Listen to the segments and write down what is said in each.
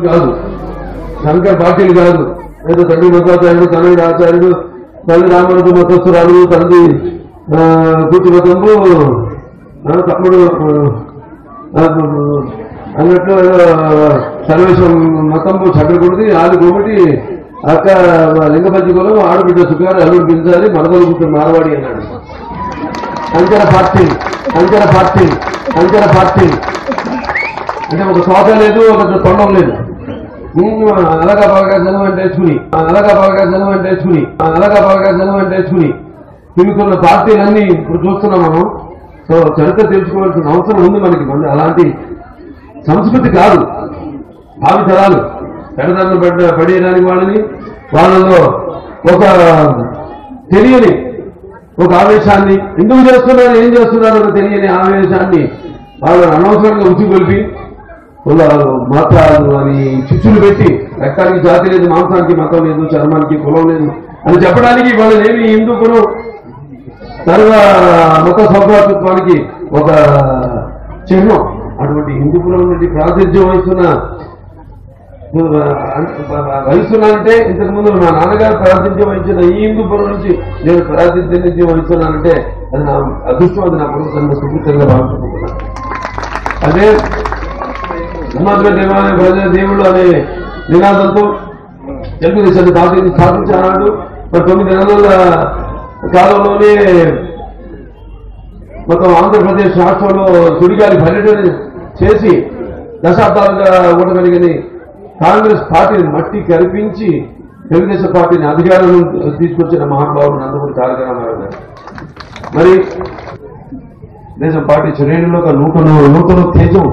కాదు శంకర్ పార్టీలు కాదు ఏదో తండ్రి మతాచార్యుడు తనయుడు ఆచార్యుడు తల్లి రామరాజు మతస్థురాలు తండ్రి కూర్చి మతంబు తమ్ముడు అన్నట్లు సర్వేశం మతంబు చక్రకుడిది ఆలు గోమటి అక్క లింగపంచి కులం ఆడబిడ్డ సుఖారు అల్లుడు పిలిచాలి మరదలు కూర్చొని మారవాడి అన్నాడు. అంచర పార్టీ అంచర పార్టీ అంచర పార్టీ అంటే ఒక తోట లేదు ఒక తొండం లేదు. అలాగా బాగా చదువు అంటే వేసుకుని అలాగా బాగా చదువు అంటే వేసుకుని అలాగా బాగా చదువు అంటే వేసుకుని తిరుగుతున్న పార్టీలన్నీ ఇప్పుడు చూస్తున్నాం మనం. సో చరిత్ర తెలుసుకోవాల్సిన అవసరం ఉంది మనకి. అలాంటి సంస్కృతి కాదు. భావి తరాలు పెడదాన్ని పడేయడానికి వాళ్ళలో ఒక తెలియని ఒక ఆవేశాన్ని ఎందుకు చేస్తున్నారు ఏం చేస్తున్నారో తెలియని ఆవేశాన్ని వాళ్ళని అనవసరంగా ఉసిగొల్పి మతాలు అని చిచ్చులు పెట్టి రక్తానికి జాతి లేదు, మాంసానికి మతం లేదు, చర్మానికి కులం లేదు అని చెప్పడానికి వాళ్ళనేమి హిందూ కులం మత సౌభ్రాతృత్వానికి ఒక చిహ్నం. అటువంటి హిందూ కులం నుండి ప్రాతినిధ్యం వహిస్తున్నానంటే ఇంతకుముందు మా నాన్నగారు ప్రాతినిధ్యం వహించిన ఈ హిందూ పురం నుంచి నేను ప్రాతినిధ్యం వహిస్తున్నానంటే అది నా అదృష్టం, అది నా పురం సుకృతంగా భావించుకుంటున్నాను. అదే సమాజ దేవాలయ ప్రజల దేవుళ్ళు అనే నినాదంతో తెలుగుదేశాన్ని స్థాపించాడు. మరి 9 నెలల కాలంలోనే మొత్తం ఆంధ్రప్రదేశ్ రాష్ట్రంలో సుడిగాలి పర్యటన చేసి దశాబ్దాలుగా ఉండగలిగిన కాంగ్రెస్ పార్టీని మట్టి కల్పించి తెలుగుదేశం పార్టీని అధికారంలో తీసుకొచ్చిన మహానుభావుడు నందమూరి తారక రామారావు గారు. మరి దేశం పార్టీ శ్రేణుల్లో ఒక నూతన తేజం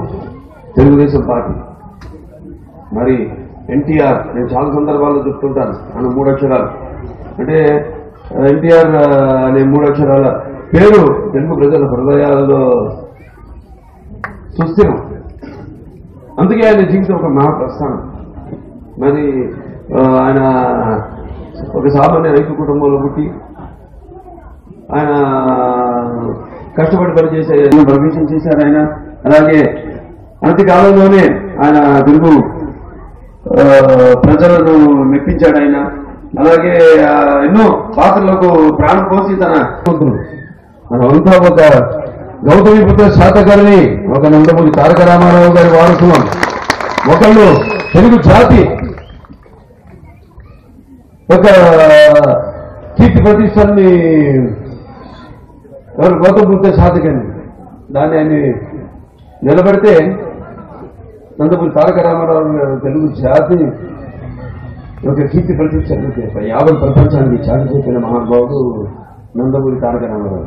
తెలుగుదేశం పార్టీ. మరి ఎన్టీఆర్ నేను చాలా సందర్భాల్లో చెప్తుంటాను అన్న 3 అక్షరాలు అంటే ఎన్టీఆర్ అనే 3 అక్షరాల పేరు తెలుగు ప్రజల హృదయాలలో సుస్థిరం. అందుకే ఆయన జీవితం ఒక మహాప్రస్థానం. మరి ఆయన ఒక సామాన్య రైతు కుటుంబంలో పుట్టి ఆయన కష్టపడి పనిచేసే ప్రవేశం చేశారు ఆయన. అలాగే అనతి కాలంలోనే ఆయన తెలుగు ప్రజలను మెప్పించాడు ఆయన. అలాగే ఎన్నో పాత్రలకు ప్రాణం పోసి మనమంతా ఒక గౌతమిపుత్ర శాతకర్ణి, ఒక నందమూరి తారక రామారావు గారి వారసులం. ఒకళ్ళు తెలుగు జాతి ఒక కీర్తి ప్రతిష్టల్ని గౌతమిపుత్ర శాతకర్ణి దాన్ని ఆయన నిలబెడితే నందమూరి తారక రామారావు తెలుగు జాతి ఒక కీర్తి ప్రతిష్టలు యావత్ ప్రపంచానికి చాటి చెప్పిన మహానుభావుడు నందమూరి తారక రామారావు.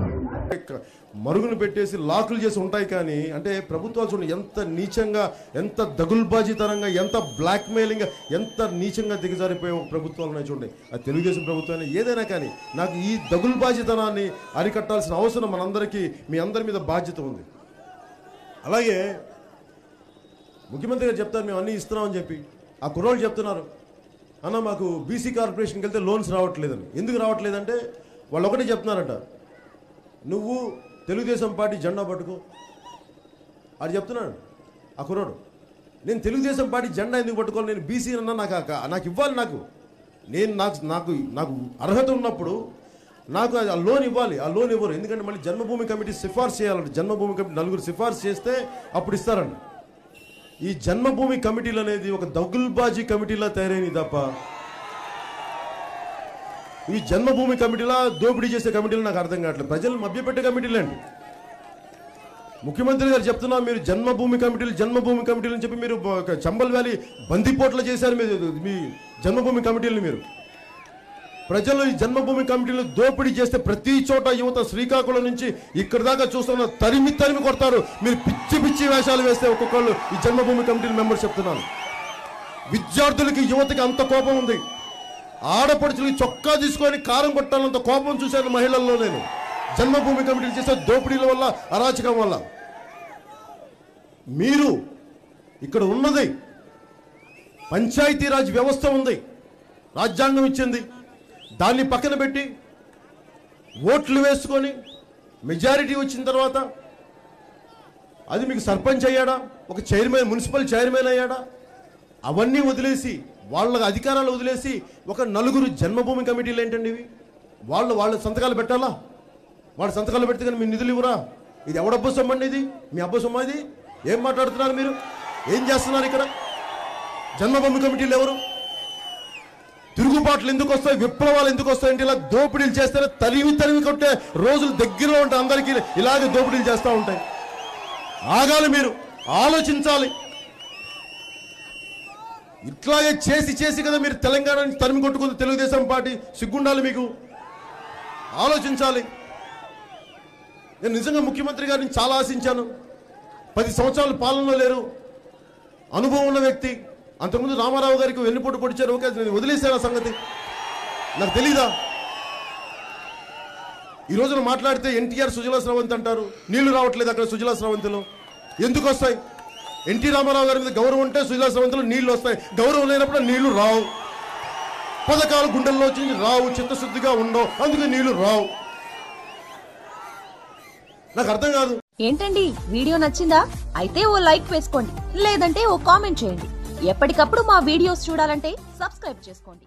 మరుగులు పెట్టేసి లాకులు చేసి ఉంటాయి. కానీ అంటే ప్రభుత్వాలు చూడండి ఎంత నీచంగా, ఎంత దగుల్బాజీతనంగా, ఎంత బ్లాక్మెయిలింగ్, ఎంత నీచంగా దిగజారిపోయే ప్రభుత్వాలు ఉన్నాయి చూడండి. అది తెలుగుదేశం ప్రభుత్వం ఏదైనా కానీ నాకు ఈ దగుల్బాజీతనాన్ని అరికట్టాల్సిన అవసరం మనందరికీ, మీ అందరి మీద బాధ్యత ఉంది. అలాగే ముఖ్యమంత్రి గారు చెప్తారు మేము అన్నీ ఇస్తున్నామని చెప్పి. ఆ కుర్రోళ్ళు చెప్తున్నారు అన్న మాకు బీసీ కార్పొరేషన్కి వెళ్తే లోన్స్ రావట్లేదని. ఎందుకు రావట్లేదంటే వాళ్ళు ఒకటే చెప్తున్నారంట, నువ్వు తెలుగుదేశం పార్టీ జెండా పట్టుకో అది చెప్తున్నాడు ఆ కుర్రోడు. నేను తెలుగుదేశం పార్టీ జెండా ఎందుకు పట్టుకోవాలి, నేను బీసీ అన్నా నాకు ఇవ్వాలి, నాకు అర్హత ఉన్నప్పుడు నాకు ఆ లోన్ ఇవ్వాలి. ఆ లోన్ ఇవ్వరు, ఎందుకంటే మళ్ళీ జన్మభూమి కమిటీ సిఫార్సు చేయాలంటే. జన్మభూమి కమిటీ 4 సిఫార్సు చేస్తే అప్పుడు ఇస్తారండి. ఈ జన్మభూమి కమిటీలు అనేది ఒక దగుల్బాజీ కమిటీలా తయారైంది తప్ప ఇవి జన్మభూమి కమిటీలా దోపిడీ చేసే కమిటీలు నాకు అర్థం కావట్లేదు. ప్రజలు మభ్యపెట్టే కమిటీలు అండి. ముఖ్యమంత్రి గారు చెప్తున్నా మీరు జన్మభూమి కమిటీలు అని చెప్పి మీరు చంబల్ వ్యాలీ బందిపోట్ల చేశారు మీ జన్మభూమి కమిటీలను. మీరు ప్రజలు ఈ జన్మభూమి కమిటీలు దోపిడీ చేస్తే ప్రతి చోట యువత శ్రీకాకుళం నుంచి ఇక్కడ దాకా చూస్తున్న తరిమి కొడతారు. మీరు పిచ్చి వేషాలు వేస్తే ఒక్కొక్కళ్ళు ఈ జన్మభూమి కమిటీల మెంబర్స్ చెప్తున్నాను. విద్యార్థులకి యువతకి అంత కోపం ఉంది. ఆడపడుచులకి చొక్కా తీసుకొని కారం కొట్టాలంత కోపం చూశాను మహిళల్లో నేను. జన్మభూమి కమిటీలు చేసే దోపిడీల వల్ల, అరాచకం వల్ల. మీరు ఇక్కడ ఉన్నది పంచాయతీరాజ్ వ్యవస్థ ఉంది, రాజ్యాంగం ఇచ్చింది. దాన్ని పక్కన పెట్టి ఓట్లు వేసుకొని మెజారిటీ వచ్చిన తర్వాత అది మీకు సర్పంచ్ అయ్యాడా, ఒక చైర్మన్, మున్సిపల్ చైర్మన్ అయ్యాడా, అవన్నీ వదిలేసి వాళ్ళ అధికారాలు వదిలేసి ఒక నలుగురు జన్మభూమి కమిటీలు ఏంటండి ఇవి? వాళ్ళ సంతకాలు పెట్టాలా? వాళ్ళ సంతకాలు పెడితే కానీ మీ నిధులు ఇవ్వరా? ఇది ఎవడబ్బ సొమ్మండి? ఇది మీ అబ్బ సొమ్మ? ఇది ఏం మాట్లాడుతున్నారు మీరు? ఏం చేస్తున్నారు ఇక్కడ? జన్మభూమి కమిటీలు ఎవరు? తిరుగుబాట్లు ఎందుకు వస్తాయి, విప్లవాలు ఎందుకు వస్తాయంటే ఇలా దోపిడీలు చేస్తేనే తరిమి కొట్టే రోజులు దగ్గరలో ఉంటాయి. అందరికీ ఇలాగే దోపిడీలు చేస్తూ ఉంటాయి. ఆగాలి, మీరు ఆలోచించాలి. ఇట్లాగే చేసి కదా మీరు తెలంగాణని తరిమి కొట్టుకుంది తెలుగుదేశం పార్టీ. సిగ్గుండాలి మీకు, ఆలోచించాలి. నేను నిజంగా ముఖ్యమంత్రి గారిని చాలా ఆశించాను. 10 సంవత్సరాల పాలనలో లేరు, అనుభవం ఉన్న వ్యక్తి. అంతకుముందు రామారావు గారికి వెన్నుపోటు పొడిచారు, ఓకే, నేను వదిలేశాను ఆ సంగతి, నాకు తెలీదా? ఈ రోజున మాట్లాడితే ఎన్టీఆర్ సుజలా స్రవంతి అంటారు. నీళ్లు రావట్లేదు అక్కడ సుజలా స్రవంతిలో. ఎందుకు వస్తాయి? ఎన్టీ రామారావు గారి మీద గౌరవం ఉంటే సుజలా స్రవంతిలో నీళ్లు వస్తాయి. గౌరవం లేనప్పుడు నీళ్లు రావు. పథకాలు గుండెల్లో వచ్చి రావు, చిత్తశుద్ధిగా ఉండవు, అందుకే నీళ్లు రావు. నాకు అర్థం కాదు. ఏంటండి, వీడియో నచ్చిందా? అయితే ఓ లైక్ వేసుకోండి, లేదంటే ఓ కామెంట్ చేయండి. ఎప్పటికప్పుడు మా వీడియోస్ చూడాలంటే సబ్స్క్రైబ్ చేసుకోండి.